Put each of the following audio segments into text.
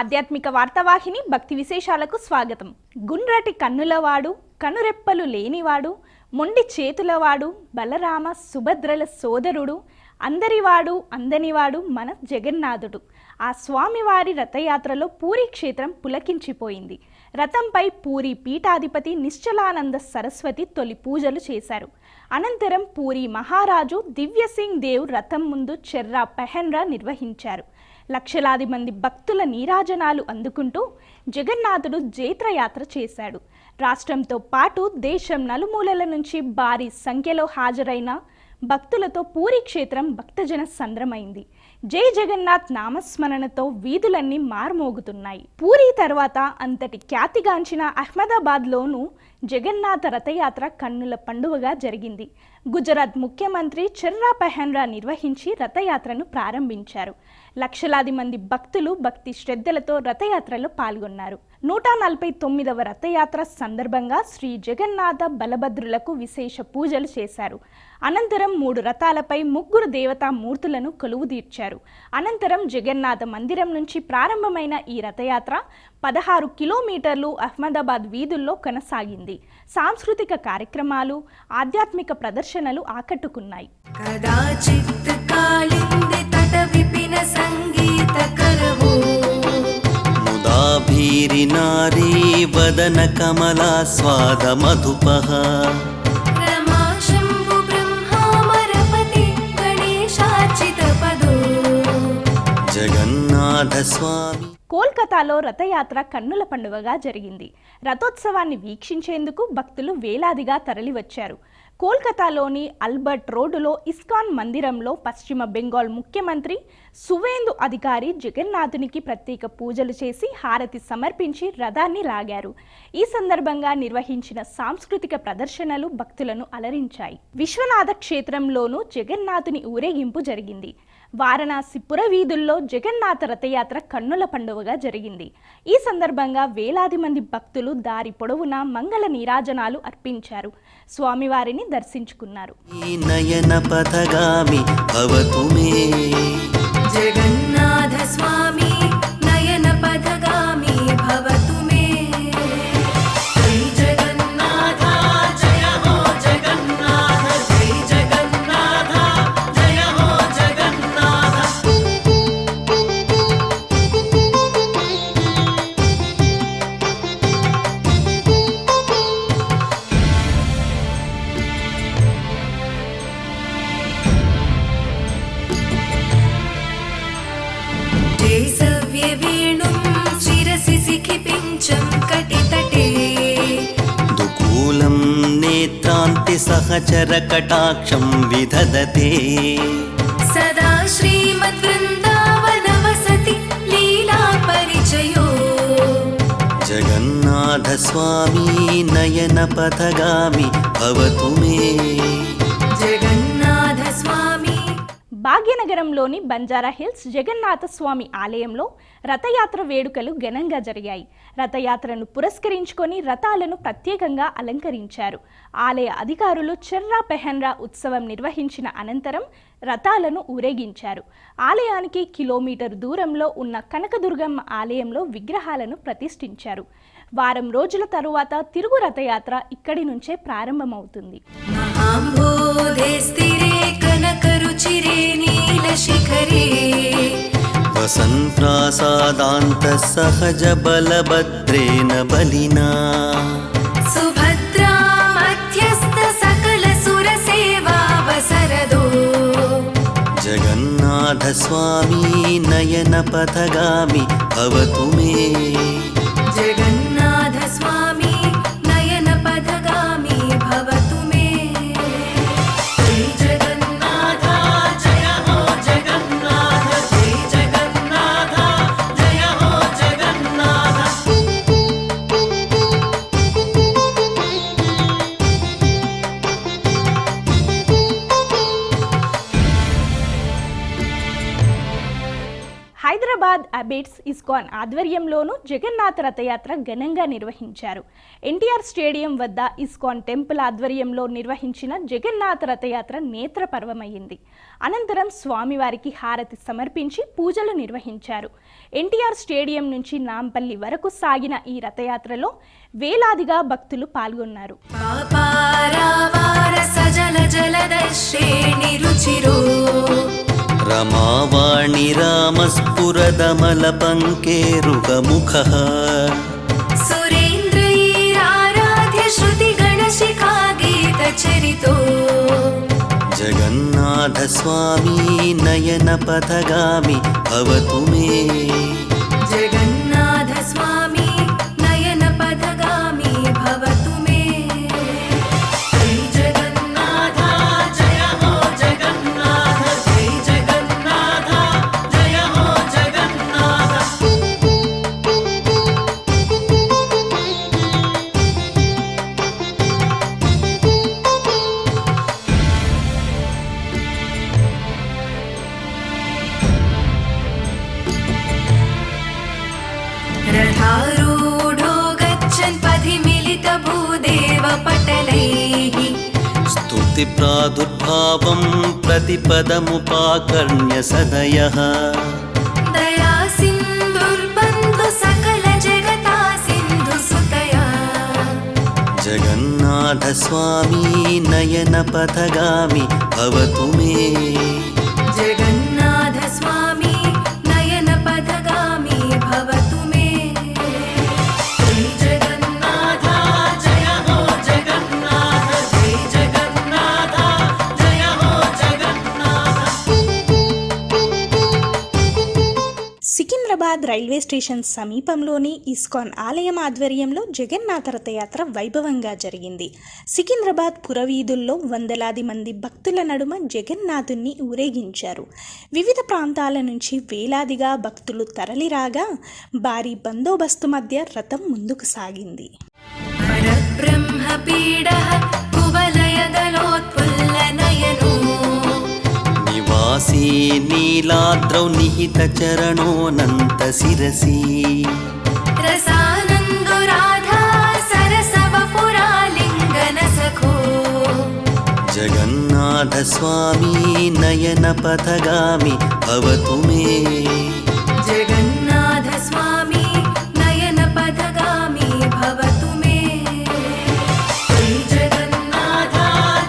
ఆధ్యాత్మిక వార్తావాహిని భక్తి విశేషాలకు స్వాగతం. గుండ్రటి కన్నులవాడు, కనురెప్పలు లేనివాడు, మొండి చేతులవాడు, బలరామ సుభద్రల సోదరుడు, అందరివాడు అందనివాడు మన జగన్నాథుడు. ఆ స్వామివారి రథయాత్రలో పూరీ క్షేత్రం పులకించిపోయింది. రథంపై పూరీ పీఠాధిపతి నిశ్చలానంద సరస్వతి తొలి పూజలు చేశారు. అనంతరం పూరీ మహారాజు దివ్యసింగ్ దేవ్ రథం ముందు చెర్రా పెహన్రా నిర్వహించారు. లక్షలాది మంది భక్తుల నీరాజనాలు అందుకుంటూ జగన్నాథుడు జైత్రయాత్ర చేశాడు. రాష్ట్రంతో పాటు దేశం నలుమూలల నుంచి భారీ సంఖ్యలో హాజరైన భక్తులతో పూరీ క్షేత్రం భక్తజన సంద్రమైంది. జై జగన్నాథ్ నామస్మరణతో వీధులన్నీ మార్మోగుతున్నాయి. పూరీ తర్వాత అంతటి ఖ్యాతిగాంచిన అహ్మదాబాద్లోనూ జగన్నాథ రథయాత్ర కన్నుల పండువగా జరిగింది. గుజరాత్ ముఖ్యమంత్రి చెర్రా పెహన్రా నిర్వహించి రథయాత్రను ప్రారంభించారు. లక్షలాది మంది భక్తులు భక్తి శ్రద్ధలతో రథయాత్రలో పాల్గొన్నారు. 149వ రథయాత్ర సందర్భంగా శ్రీ జగన్నాథ బలభద్రులకు విశేష పూజలు చేశారు. అనంతరం 3 రథాలపై 3 దేవతా మూర్తులను కొలువుదీర్చారు. అనంతరం జగన్నాథ మందిరం నుంచి ప్రారంభమైన ఈ రథయాత్ర 16 కిలోమీటర్లు అహ్మదాబాద్ వీధుల్లో కొనసాగింది. సాంస్కృతిక కార్యక్రమాలు, ఆధ్యాత్మిక ప్రదర్శనలు ఆకట్టుకున్నాయి. నారీ వదన కమలా స్వాద మధుపః జగన్నాథ స్వామి. కోల్కతాలో రథయాత్ర కన్నుల పండుగగా జరిగింది. రథోత్సవాన్ని వీక్షించేందుకు భక్తులు వేలాదిగా తరలివచ్చారు. కోల్కతాలోని అల్బర్ట్ రోడ్డులో ఇస్కాన్ మందిరంలో పశ్చిమ బెంగాల్ ముఖ్యమంత్రి సువేందు అధికారి జగన్నాథునికి ప్రత్యేక పూజలు చేసి హారతి సమర్పించి రథాన్ని లాగారు. ఈ సందర్భంగా నిర్వహించిన సాంస్కృతిక ప్రదర్శనలు భక్తులను అలరించాయి. విశ్వనాథ క్షేత్రంలోనూ జగన్నాథుని ఊరేగింపు జరిగింది. వారణాసి పురవీధుల్లో జగన్నాథ రథయాత్ర కన్నుల పండువగా జరిగింది. ఈ సందర్భంగా వేలాది మంది భక్తులు దారి పొడవునా మంగళ నీరాజనాలు అర్పించారు. స్వామివారిని దర్శించుకున్నారు. నయన పథగామి భవతు మే జగన్నాథ స్వామి నయన పథగామి భవతు మే. జై జగన్నాథ జయ హో జగన్నాథ, జై జగన్నాథ జయ హో జగన్నాథ. దుకూలం నేత్రాంతి సహచర కటాక్షం విదధతే సదా శ్రీమద్వృందావన వసతి లీలా పరిచయో. జగన్నాథ స్వామి నయన పథగామి భవతు మే. జగన్నాథ స్వామి. భాగ్యనగరంలోని బంజారా హిల్స్ జగన్నాథ స్వామి ఆలయంలో రథయాత్ర వేడుకలు ఘనంగా జరిగాయి. రథయాత్రను పురస్కరించుకొని రథాలను ప్రత్యేకంగా అలంకరించారు. ఆలయ అధికారులు చెర్రా పెహన్రా ఉత్సవం నిర్వహించిన అనంతరం రథాలను ఊరేగించారు. ఆలయానికి కిలోమీటర్ దూరంలో ఉన్న కనకదుర్గమ్మ ఆలయంలో విగ్రహాలను ప్రతిష్ఠించారు. వారం రోజుల తరువాత తిరుగు రథయాత్ర ఇక్కడి నుంచే ప్రారంభమవుతుంది. వసంప్రాసాదాంత సహజ బలభద్రేణ బలినా సుభద్రా మధ్యస్థ సకల సుర సేవా వసరదో. జగన్నాథ స్వామి నయన పథగామి భవతు మే. జగన్నాథ స్వామి నయన పథగామి భవతు మే. జై జగన్నాథ జయ హో జగన్నాథ, జై జగన్నాథ జయ హో జగన్నాథ. హైదరాబాద్ సికింద్రాబాద్ అబేట్స్ ఇస్కాన్ ఆధ్వర్యంలోనూ జగన్నాథ రథయాత్ర ఘనంగా నిర్వహించారు. ఎన్టీఆర్ స్టేడియం వద్ద ఇస్కాన్ టెంపుల్ ఆధ్వర్యంలో నిర్వహించిన జగన్నాథ రథయాత్ర నేత్రపర్వమైంది. అనంతరం స్వామివారికి హారతి సమర్పించి పూజలు నిర్వహించారు. ఎన్టీఆర్ స్టేడియం నుంచి నాంపల్లి వరకు సాగిన ఈ రథయాత్రలో వేలాదిగా భక్తులు పాల్గొన్నారు. రమావాణి రామస్ఫురదమల పంకేరుగముఖః సురేంద్రైరారాధ్య శృతి గణశిఖా గీత చరితో జగన్నాథ స్వామి నయన పథగామి భవతు మే. జగన్నాథ స్వామి నయన పథగామి భవతు మే. జై జగన్నాథ జయ హో జగన్నాథ జై జగన్నాథ జయ హో జగన్నాథ. రథారూఢో గచ్చన్ పథి మిలిత భూదేవ పటలైః స్తుతి ప్రాదుర్భావం ప్రతిపదముపాకర్ణ్య సదయః దయా సింధుర్బంధు సకల జగతా సింధు సుతయా. జగన్నాథ స్వామి నయన పథగామి భవతు మే. జగన్నాథ స్వామి నయన పథగామి భవతు మే. జై జగన్నాథ జయ హో జగన్నాథ జై జగన్నాథ జయ హో జగన్నాథ. సికింద్రాబాద్ రైల్వే స్టేషన్ సమీపంలోని ఇస్కాన్ ఆలయం ఆధ్వర్యంలో జగన్నాథ రథయాత్ర వైభవంగా జరిగింది. సికింద్రాబాద్ పురవీధుల్లో వందలాది మంది భక్తుల నడుమ జగన్నాథుణ్ణి ఊరేగించారు. వివిధ ప్రాంతాల నుంచి వేలాదిగా భక్తులు తరలిరాగా భారీ బందోబస్తు మధ్య రథం ముందుకు సాగింది. పరబ్రహ్మ పీడః కువలయదలోత్ఫుల్లనయనో నివాసీ నీలాద్రౌ నిహిత చరణోనంత శిరసి రసానందో రాధా సరసవపురాలింగన సఖో. జగన్నాథ స్వామి నయన పథగామి భవతు మే. జగన్నాథ స్వామి నయన పథగామి భవతు మే. జై జగన్నాథ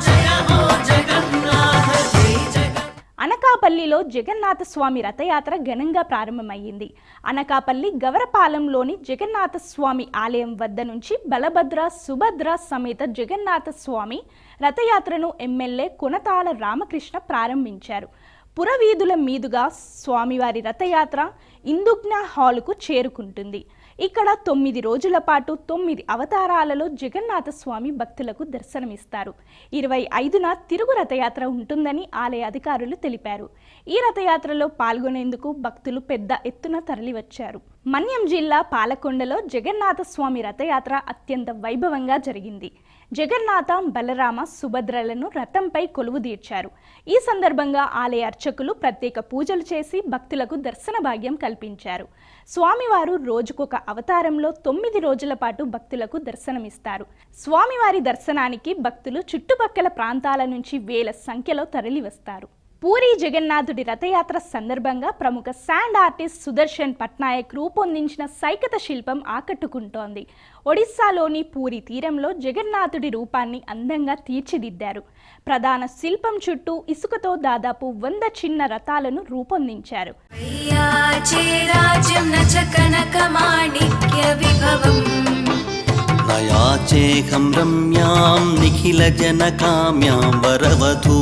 జయ హో జగన్నాథ జై జగన్నాథ. అనకాపల్లిలో జగన్నాథ స్వామి రథయాత్ర ఘనంగా ప్రారంభమైంది. అనకాపల్లి గవరపాలెంలోని జగన్నాథ స్వామి ఆలయం వద్ద నుంచి బలభద్ర సుభద్ర సమేత జగన్నాథ స్వామి రథయాత్రను ఎమ్మెల్యే కొనతాల రామకృష్ణ ప్రారంభించారు. పురవీధుల మీదుగా స్వామివారి రథయాత్ర ఇందుజ్ఞ హాలుకు చేరుకుంటుంది. ఇక్కడ 9 రోజుల పాటు 9 అవతారాలలో జగన్నాథ స్వామి భక్తులకు దర్శనమిస్తారు. 25న తిరుగు రథయాత్ర ఉంటుందని ఆలయ అధికారులు తెలిపారు. ఈ రథయాత్రలో పాల్గొనేందుకు భక్తులు పెద్ద ఎత్తున తరలివచ్చారు. మన్యం జిల్లా పాలకొండలో జగన్నాథ స్వామి రథయాత్ర అత్యంత వైభవంగా జరిగింది. జగన్నాథ, బలరామ, సుభద్రలను రథంపై కొలువుదీర్చారు. ఈ సందర్భంగా ఆలయ అర్చకులు ప్రత్యేక పూజలు చేసి భక్తులకు దర్శన భాగ్యం కల్పించారు. స్వామివారు రోజుకొక అవతారంలో 9 రోజుల పాటు భక్తులకు దర్శనమిస్తారు. స్వామివారి దర్శనానికి భక్తులు చుట్టుపక్కల ప్రాంతాల నుంచి వేల సంఖ్యలో తరలివస్తారు. పూరి జగన్నాథుడి రథయాత్ర సందర్భంగా ప్రముఖ శాండ్ ఆర్టిస్ట్ సుదర్శన్ పట్నాయక్ రూపొందించిన సైకత శిల్పం ఆకట్టుకుంటోంది. ఒడిస్సాలోని పూరి తీరంలో జగన్నాథుడి రూపాన్ని అందంగా తీర్చిదిద్దారు. ప్రధాన శిల్పం చుట్టూ ఇసుకతో దాదాపు 100 చిన్న రథాలను రూపొందించారు. నయాచేహం రమ్యాం నిఖిల జనకామ్యాం వరవధూ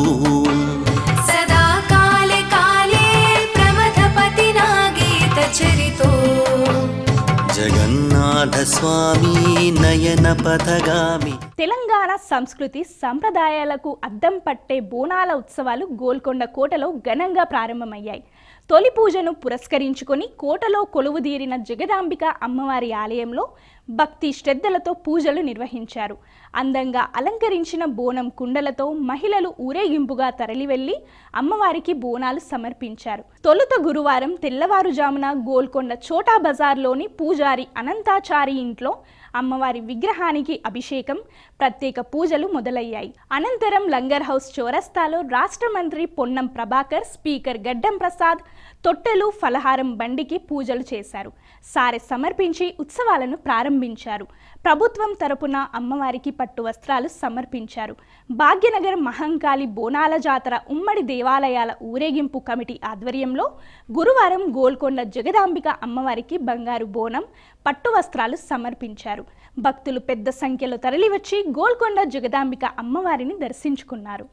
జగన్నాథ స్వామి నయన పథగామి. తెలంగాణ సంస్కృతి సంప్రదాయాలకు అద్దం పట్టే బోనాల ఉత్సవాలు గోల్కొండ కోటలో ఘనంగా ప్రారంభమయ్యాయి. తొలి పూజను పురస్కరించుకొని కోటలో కొలువుదీరిన జగదాంబిక అమ్మవారి ఆలయంలో భక్తి శ్రద్ధలతో పూజలు నిర్వహించారు. అందంగా అలంకరించిన బోనం కుండలతో మహిళలు ఊరేగింపుగా తరలివెళ్లి అమ్మవారికి బోనాలు సమర్పించారు. తొలుత గురువారం తెల్లవారుజామున గోల్కొండ చోటా బజార్లోని పూజారి అనంతాచారి ఇంట్లో అమ్మవారి విగ్రహానికి అభిషేకం, ప్రత్యేక పూజలు మొదలయ్యాయి. అనంతరం లంగర్ హౌస్ చౌరస్తాలో రాష్ట్ర మంత్రి పొన్నం ప్రభాకర్, స్పీకర్ గడ్డం ప్రసాద్ తొట్టెలు, ఫలహారం బండికి పూజలు చేశారు. సారె సమర్పించి ఉత్సవాలను ప్రారంభించారు. ప్రభుత్వం తరపున అమ్మవారికి పట్టు వస్త్రాలు సమర్పించారు. భాగ్యనగర్ మహంకాళి బోనాల జాతర ఉమ్మడి దేవాలయాల ఊరేగింపు కమిటీ ఆధ్వర్యంలో గురువారం గోల్కొండ జగదాంబిక అమ్మవారికి బంగారు బోనం, పట్టు వస్త్రాలు సమర్పించారు. భక్తులు పెద్ద సంఖ్యలో తరలివచ్చి గోల్కొండ జగదాంబిక అమ్మవారిని దర్శించుకున్నారు.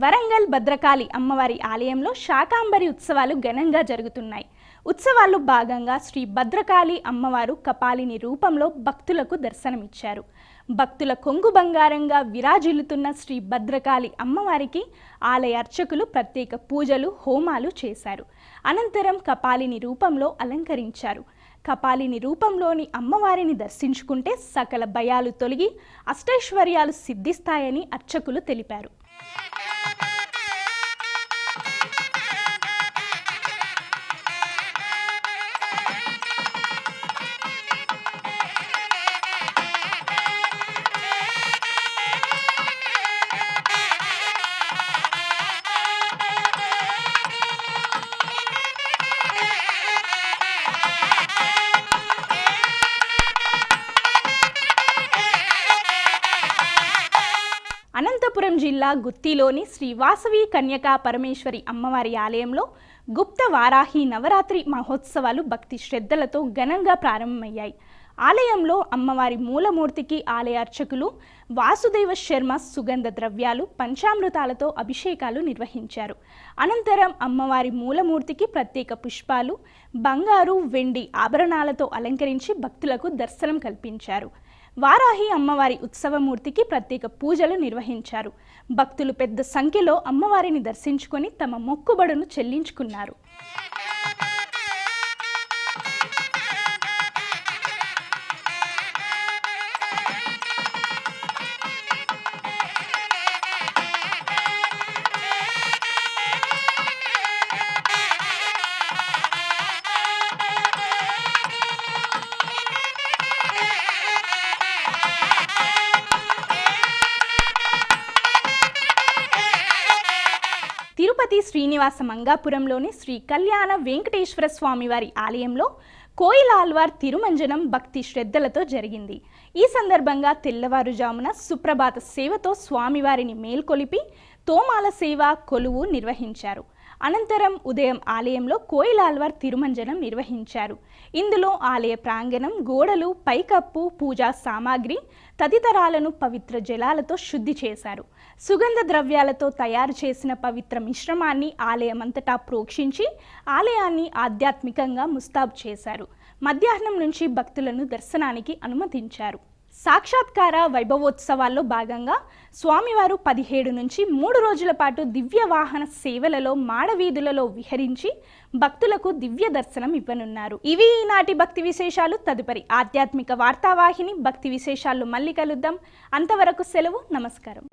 వరంగల్ భద్రకాళి అమ్మవారి ఆలయంలో శాకాంబరి ఉత్సవాలు ఘనంగా జరుగుతున్నాయి. ఉత్సవాల్లో భాగంగా శ్రీ భద్రకాళి అమ్మవారు కపాలిని రూపంలో భక్తులకు దర్శనమిచ్చారు. భక్తుల కొంగు బంగారంగా విరాజిల్లుతున్న శ్రీ భద్రకాళి అమ్మవారికి ఆలయ అర్చకులు ప్రత్యేక పూజలు, హోమాలు చేశారు. అనంతరం కపాలిని రూపంలో అలంకరించారు. కపాలిని రూపంలోని అమ్మవారిని దర్శించుకుంటే సకల భయాలు తొలగి అష్టైశ్వర్యాలు సిద్ధిస్తాయని అర్చకులు తెలిపారు. అనంతపురం జిల్లా గుత్తిలోని శ్రీ వాసవి కన్యకా పరమేశ్వరి అమ్మవారి ఆలయంలో గుప్త వారాహి నవరాత్రి మహోత్సవాలు భక్తి శ్రద్ధలతో ఘనంగా ప్రారంభమయ్యాయి. ఆలయంలో అమ్మవారి మూలమూర్తికి ఆలయ అర్చకులు వాసుదేవ శర్మ సుగంధ ద్రవ్యాలు, పంచామృతాలతో అభిషేకాలు నిర్వహించారు. అనంతరం అమ్మవారి మూలమూర్తికి ప్రత్యేక పుష్పాలు, బంగారు, వెండి ఆభరణాలతో అలంకరించి భక్తులకు దర్శనం కల్పించారు. వారాహి అమ్మవారి ఉత్సవమూర్తికి ప్రత్యేక పూజలు నిర్వహించారు. భక్తులు పెద్ద సంఖ్యలో అమ్మవారిని దర్శించుకొని తమ మొక్కుబడును చెల్లించుకున్నారు. తిరుపతి శ్రీనివాస మంగాపురంలోని శ్రీ కళ్యాణ వెంకటేశ్వర స్వామివారి ఆలయంలో కోయిలాల్వార్ తిరుమంజనం భక్తి శ్రద్ధలతో జరిగింది. ఈ సందర్భంగా తెల్లవారుజామున సుప్రభాత సేవతో స్వామివారిని మేల్కొలిపి తోమాల సేవ, కొలువు నిర్వహించారు. అనంతరం ఉదయం ఆలయంలో కోయిలాల్వార్ తిరుమంజనం నిర్వహించారు. ఇందులో ఆలయ ప్రాంగణం, గోడలు, పైకప్పు, పూజా సామాగ్రి తదితరాలను పవిత్ర జలాలతో శుద్ధి చేశారు. సుగంధ ద్రవ్యాలతో తయారు చేసిన పవిత్ర మిశ్రమాన్ని ఆలయమంతటా ప్రోక్షించి ఆలయాన్ని ఆధ్యాత్మికంగా ముస్తాబు చేశారు. మధ్యాహ్నం నుంచి భక్తులను దర్శనానికి అనుమతించారు. సాక్షాత్కార వైభవోత్సవాల్లో భాగంగా స్వామివారు 17 నుంచి 3 రోజుల పాటు దివ్య వాహన సేవలలో మాడవీధులలో విహరించి భక్తులకు దివ్య దర్శనం ఇవ్వనున్నారు. ఇవి ఈనాటి భక్తి విశేషాలు. తదుపరి ఆధ్యాత్మిక వార్తావాహిని భక్తి విశేషాలు మళ్ళీ కలుద్దాం. అంతవరకు సెలవు. నమస్కారం.